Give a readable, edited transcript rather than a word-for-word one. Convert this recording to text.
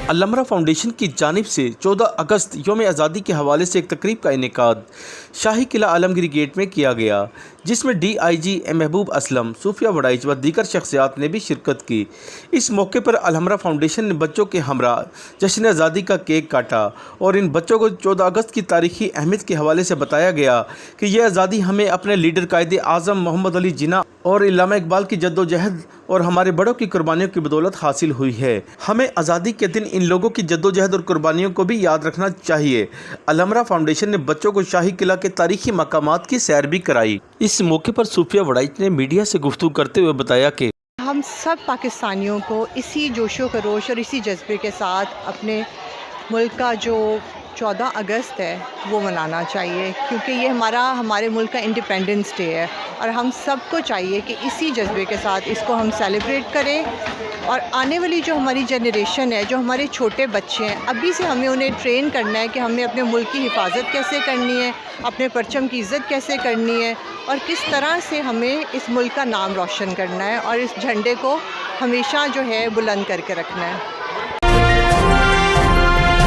الامرا foundation کی جانب سے 14 اگست یوم آزادی کے حوالے سے ایک تقریب کا انعقاد شاہی قلعہ عالمگیری گیٹ میں کیا گیا، جس میں DIG محبوب اسلم، صوفیہ وڑائچ و دیگر شخصیات نے بھی شرکت کی۔ اس موقع پر الامرا فاؤنڈیشن نے بچوں کے ہمراہ جشن آزادی کا کیک کاٹا اور ان بچوں کو 14 اگست کی تاریخی اہمیت کے حوالے سے بتایا گیا کہ یہ آزادی ہمیں اپنے لیڈر قائد اعظم محمد علی جناح اور علامہ اقبال کی جدوجہد اور ہمارے بڑوں کی قربانیوں کی بدولت حاصل ہوئی ہے۔ ہمیں آزادی کے دن ان لوگوں کی جدوجہد اور قربانیوں کو بھی یاد رکھنا چاہیے۔ الامرا فاؤنڈیشن نے بچوں کو شاہی قلعہ کے تاریخی مقامات کی سیر بھی کرائی۔ اس موقع پر صوفیہ وڑائچ نے میڈیا سے گفتگو کرتے ہوئے بتایا کہ ہم سب پاکستانیوں کو اسی جوش و خروش اور اسی جذبے کے ساتھ اپنے ملک کا جو 14 اگست ہے وہ منانا چاہیے، کیونکہ یہ ہمارے ملک کا انڈیپینڈنس ڈے ہے، اور ہم سب کو چاہیے کہ اسی جذبے کے ساتھ اس کو ہم سیلیبریٹ کریں، اور آنے والی جو ہماری جنریشن ہے، جو ہمارے چھوٹے بچے ہیں، ابھی سے ہمیں انہیں ٹرین کرنا ہے کہ ہمیں اپنے ملک کی حفاظت کیسے کرنی ہے، اپنے پرچم کی عزت کیسے کرنی ہے، اور کس طرح سے ہمیں اس ملک کا نام روشن کرنا ہے اور اس جھنڈے کو ہمیشہ جو ہے بلند کر کے رکھنا ہے۔